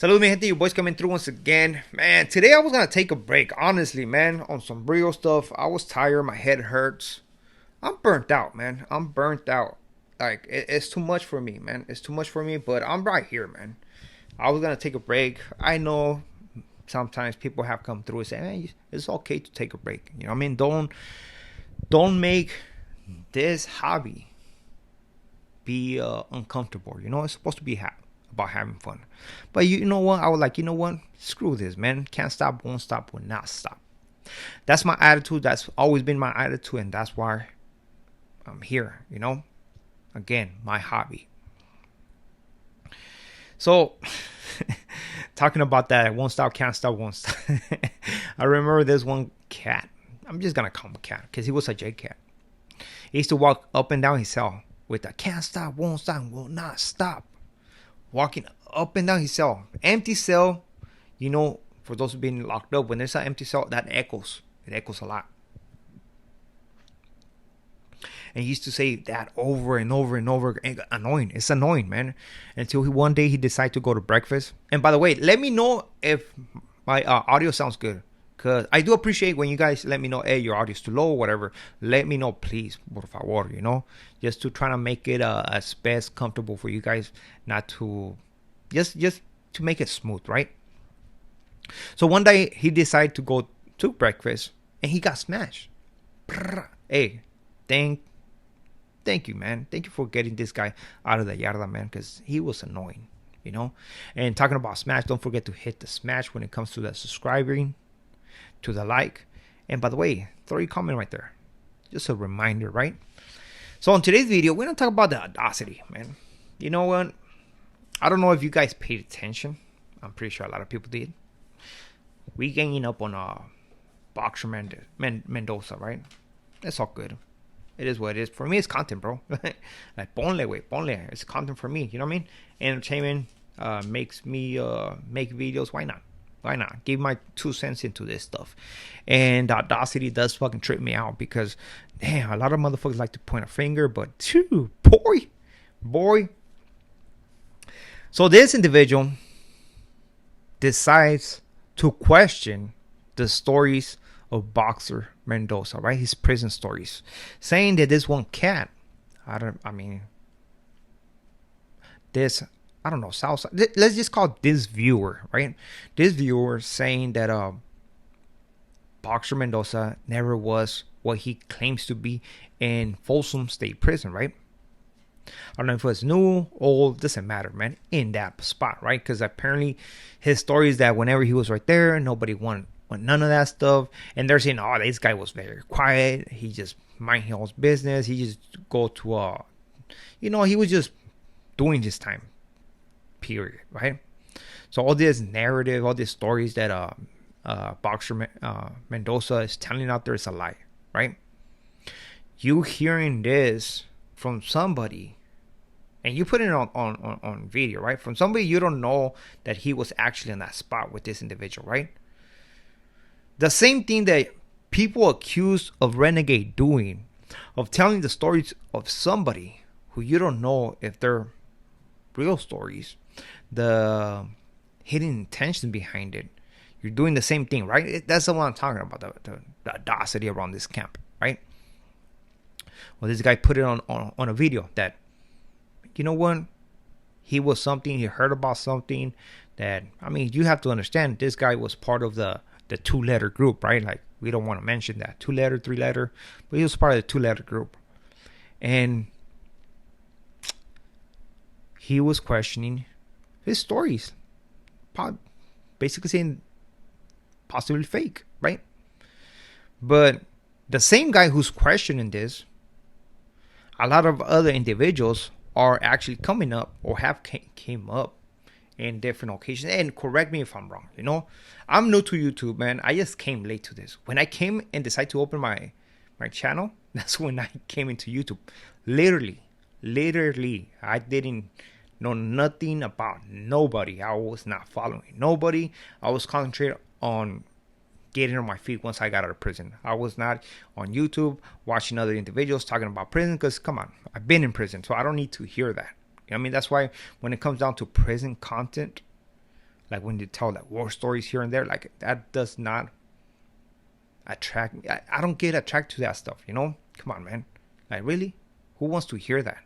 Salud, mi gente. Your boys coming through once again. Man, today I was going to take a break. Honestly, man, on some real stuff. I was tired. My head hurts. I'm burnt out, man. I'm burnt out. Like, it's too much for me, man. It's too much for me, but I'm right here, man. I was going to take a break. I know sometimes people have come through and say, hey, it's okay to take a break. You know what I mean? Don't make this hobby be uncomfortable. You know, it's supposed to be about having fun. But you know what? I was like, you know what? Screw this, man. Can't stop, won't stop, will not stop. That's my attitude. That's always been my attitude, and that's why I'm here. You know, again, my hobby. So, talking about that, I won't stop, can't stop, won't stop. I remember this one cat. I'm just gonna call him a cat because he was a J cat. He used to walk up and down his cell with a can't stop, won't stop, will not stop. Walking up and down his cell. Empty cell, you know, for those who've been locked up, when there's an empty cell, that echoes. It echoes a lot. And he used to say that over and over and over. Annoying. It's annoying, man. Until one day he decided to go to breakfast. And by the way, let me know if my audio sounds good. Because I do appreciate when you guys let me know, hey, your audio's too low or whatever. Let me know, please, por favor, you know. Just to try to make it as best comfortable for you guys. Not to, just to make it smooth, right? So one day he decided to go to breakfast and he got smashed. Hey, thank you, man. Thank you for getting this guy out of the yarda, man, because he was annoying, you know. And talking about smash, don't forget to hit the smash when it comes to the subscribing, to the like, and by the way, throw your comment right there. Just a reminder, right? So on today's video, we're gonna talk about the audacity, man. You know what? I don't know if you guys paid attention. I'm pretty sure a lot of people did. We ganging up on boxer Mendoza, right? That's all good. It is what it is. For me, it's content, bro. Like, ponle. It's content for me. You know what I mean? Entertainment makes me make videos. Why not? Give my 2 cents into this stuff. And the audacity does fucking trip me out because, damn, a lot of motherfuckers like to point a finger, but boy. So this individual decides to question the stories of boxer Mendoza, right? His prison stories, saying that this one cat, I don't know, let's just call this viewer, right? This viewer saying that boxer Mendoza never was what he claims to be in Folsom State Prison, right? I don't know if it was new, old, doesn't matter, man, in that spot, right? Because apparently his story is that whenever he was right there, nobody wanted none of that stuff. And they're saying, oh, this guy was very quiet. He just mind his own business. He just go to, he was just doing his time, period, right? So all this narrative, all these stories that boxer Mendoza is telling out there is a lie, right? You hearing this from somebody, and you put it on video, right? From somebody you don't know that he was actually in that spot with this individual, right? The same thing that people accuse of Renegade doing, of telling the stories of somebody who you don't know if they're real stories, the hidden intention behind it. You're doing the same thing, right? That's the one I'm talking about, the audacity around this camp, right? Well, this guy put it on a video that, you know what? He was something, he heard about something that, you have to understand, this guy was part of the 2-letter group, right? Like, we don't want to mention that 2-letter, 3-letter, but he was part of the 2-letter group. And he was questioning his stories, basically saying possibly fake, right? But the same guy who's questioning this, a lot of other individuals are actually coming up or have came up in different occasions. And correct me if I'm wrong, you know. I'm new to YouTube, man. I just came late to this. When I came and decided to open my channel, that's when I came into YouTube. Literally, I didn't know nothing about nobody. I was not following nobody. I was concentrated on getting on my feet once I got out of prison. I was not on YouTube watching other individuals talking about prison because, come on, I've been in prison, so I don't need to hear that. You know what I mean? That's why when it comes down to prison content, Like when you tell like war stories here and there, like that does not attract me. I don't get attracted to that stuff, you know? Come on, man. Like, really? Who wants to hear that?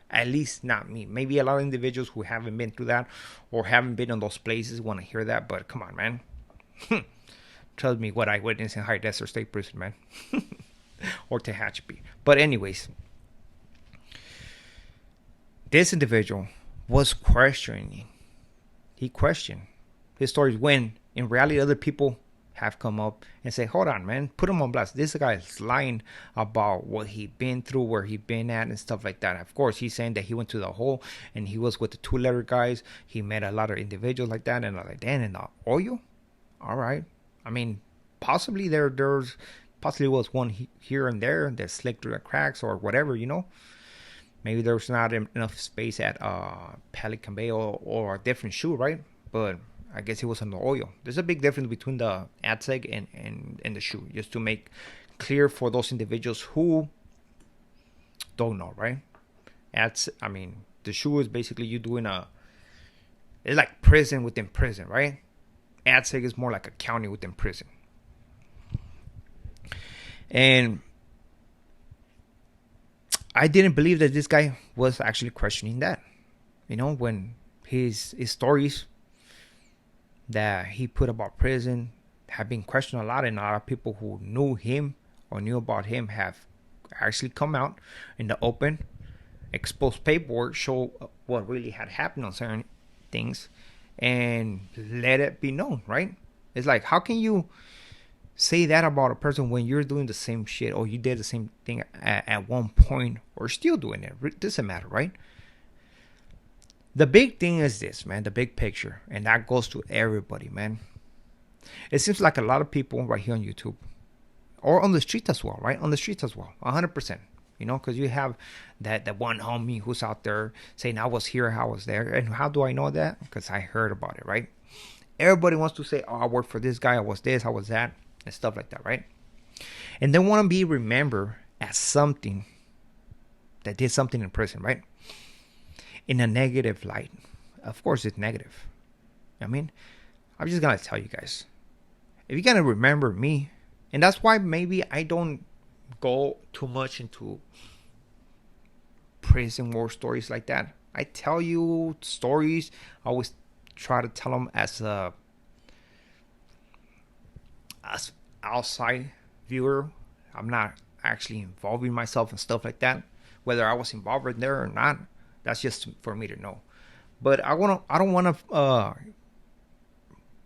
At least not me. Maybe a lot of individuals who haven't been through that or haven't been in those places want to hear that, but come on, man. Trust me what I witnessed in High Desert State Prison, man. Or Tehachapi. But anyways, this individual was questioning. He questioned his stories when in reality other people have come up and say, hold on, man, put him on blast. This guy is lying about what he been through, where he been at and stuff like that. Of course, he's saying that he went to the hole and he was with the 2-letter guys. He met a lot of individuals like that, and I'm like, damn, in the oil? All right. I mean, possibly there's possibly was one here and there that slipped through the cracks or whatever, you know. Maybe there's not enough space at Pelican Bay or a different shoe, right? But I guess it was on the oil. There's a big difference between the ATSEG and the shoe, just to make clear for those individuals who don't know, right? I mean, the shoe is basically you doing it's like prison within prison, right? ATSEG is more like a county within prison. And I didn't believe that this guy was actually questioning that. You know, when his stories that he put about prison have been questioned a lot, and a lot of people who knew him or knew about him have actually come out in the open, exposed paperwork, show what really had happened on certain things, and let it be known, right? It's like, how can you say that about a person when you're doing the same shit or you did the same thing at one point or still doing it? It doesn't matter, right? The big thing is this, man, the big picture, and that goes to everybody, man. It seems like a lot of people right here on YouTube or on the street as well, right? On the streets as well, 100%. You know, because you have that one homie who's out there saying, I was here, I was there. And how do I know that? Because I heard about it, right? Everybody wants to say, oh, I worked for this guy, I was this, I was that, and stuff like that, right? And they want to be remembered as something that did something in prison, right? In a negative light. Of course, it's negative. I mean, I'm just going to tell you guys. If you're going to remember me, and that's why maybe I don't go too much into prison war stories like that. I tell you stories. I always try to tell them as outside viewer. I'm not actually involving myself in stuff like that. Whether I was involved in there or not, that's just for me to know. But I don't want to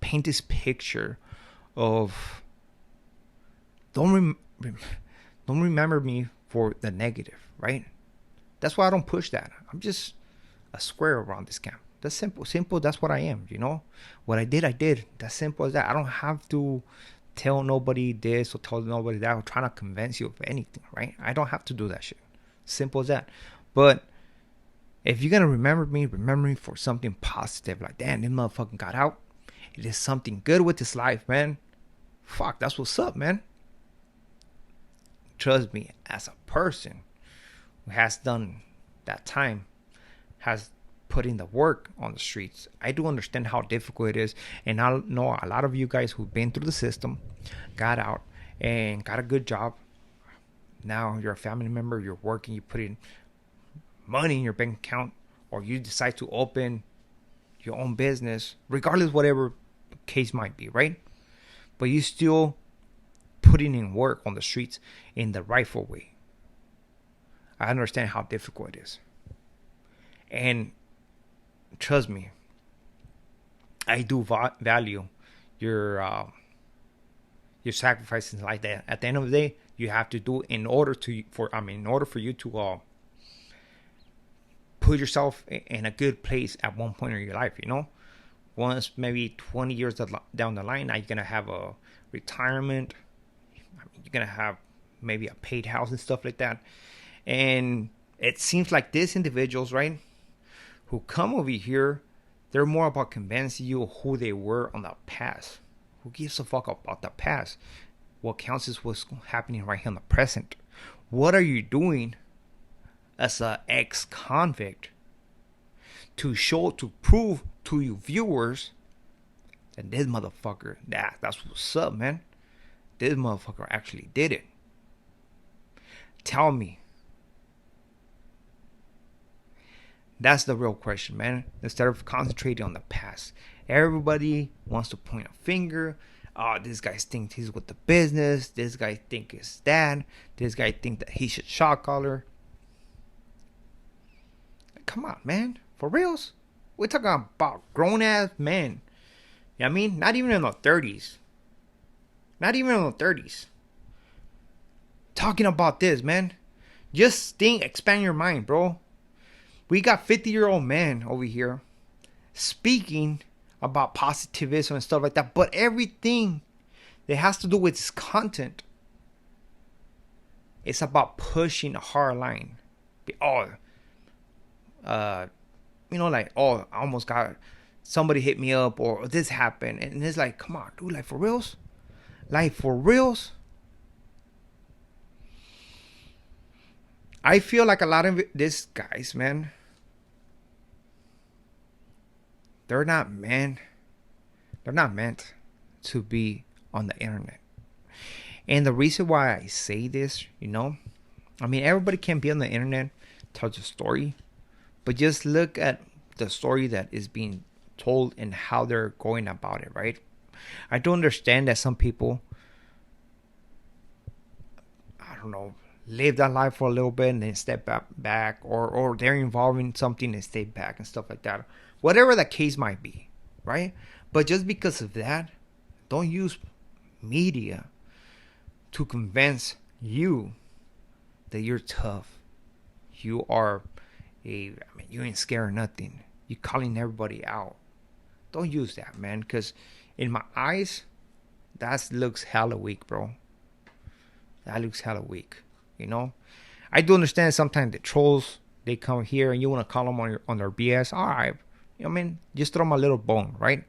paint this picture of don't remember me for the negative, right? That's why I don't push that. I'm just a square around this camp. That's simple. That's what I am. You know, what I did. That's simple as that. I don't have to tell nobody this or tell nobody that. I'm trying to convince you of anything, right? I don't have to do that shit. Simple as that. But if you're gonna remember me for something positive, like, damn, this motherfucking got out. It did something good with his life, man. Fuck, that's what's up, man. Trust me, as a person who has done that time, has put in the work on the streets, I do understand how difficult it is. And I know a lot of you guys who've been through the system, got out, and got a good job. Now you're a family member, you're working, you put in money in your bank account, or you decide to open your own business, regardless whatever case might be, right? But you still putting in work on the streets in the rightful way. I understand how difficult it is. And trust me, I do value your sacrifices like that. At the end of the day, you have to do in order for you to put yourself in a good place at one point in your life, you know? Once maybe 20 years down the line, now you're going to have a retirement. You're going to have maybe a paid house and stuff like that. And it seems like these individuals, right, who come over here, they're more about convincing you who they were on the past. Who gives a fuck about the past? What counts is what's happening right here in the present. What are you doing as an ex-convict to prove to you viewers And this motherfucker, that's what's up, man. This motherfucker actually did it. Tell me. That's the real question, man. Instead of concentrating on the past, everybody wants to point a finger. Oh, this guy thinks he's with the business. This guy think it's that. This guy think that he should shot caller. Come on, man. For reals? We're talking about grown ass men. You know what I mean? Not even in the 30s. Not even in the 30s. Talking about this, man. Just think, expand your mind, bro. We got 50-year-old men over here speaking about positivism and stuff like that. But everything that has to do with this content, it's about pushing a hard line. Oh, like, oh, I almost got, somebody hit me up, or this happened. And it's like, come on, dude, like, for reals? Like, for reals? I feel like a lot of these guys, man, they're not meant to be on the internet. And the reason why I say this, I mean, everybody can be on the internet, tell a story, but just look at the story that is being told and how they're going about it, right? I do understand that some people, I don't know, live that life for a little bit and then step back, or they're involved in something and stay back and stuff like that. Whatever the case might be, right? But just because of that, don't use media to convince you that you're tough. You are you ain't scared of nothing. You calling everybody out. Don't use that, man, because in my eyes, that looks hella weak, bro. That looks hella weak. I do understand sometimes the trolls, they come here and you want to call them on their BS. All right, just throw them a little bone, right?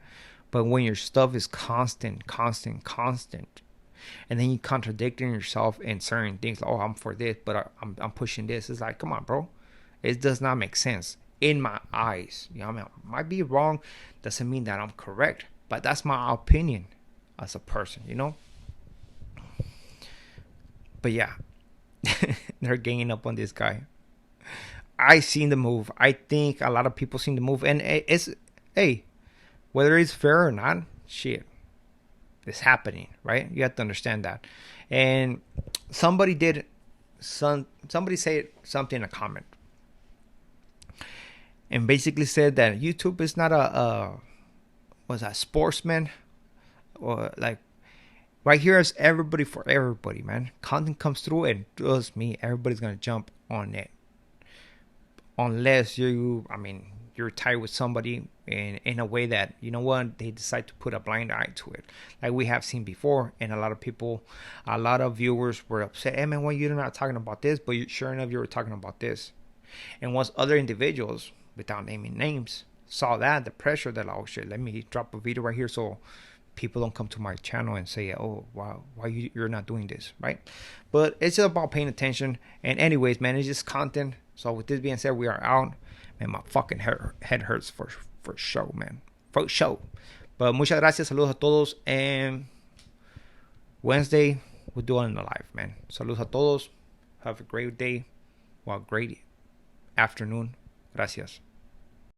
But when your stuff is constant, and then you contradicting yourself in certain things, like, oh, I'm for this, but I'm pushing this. It's like, come on, bro. It does not make sense in my eyes. I might be wrong. Doesn't mean that I'm correct, but that's my opinion as a person, But yeah. They're ganging up on this guy. I seen the move. I think a lot of people seen the move, and it's, hey, whether it's fair or not, shit, it's happening, right? You have to understand that. And somebody said something in a comment, and basically said that YouTube is not a sportsman, or like. Right here is everybody for everybody, man. Content comes through, and trust me, everybody's going to jump on it. Unless you're tied with somebody in a way that, they decide to put a blind eye to it. Like we have seen before, and a lot of viewers were upset. Hey, man, why you're not talking about this? But sure enough, you were talking about this. And once other individuals, without naming names, saw that, the pressure that, oh, shit, let me drop a video right here so people don't come to my channel and say, oh, wow, why you're not doing this, right? But it's just about paying attention. And anyways, man, it's just content. So with this being said, we are out. Man, my fucking head hurts for show, man. For show. But muchas gracias. Saludos a todos. And Wednesday, we'll do it in the live, man. Saludos a todos. Have a great day. Well, great afternoon. Gracias.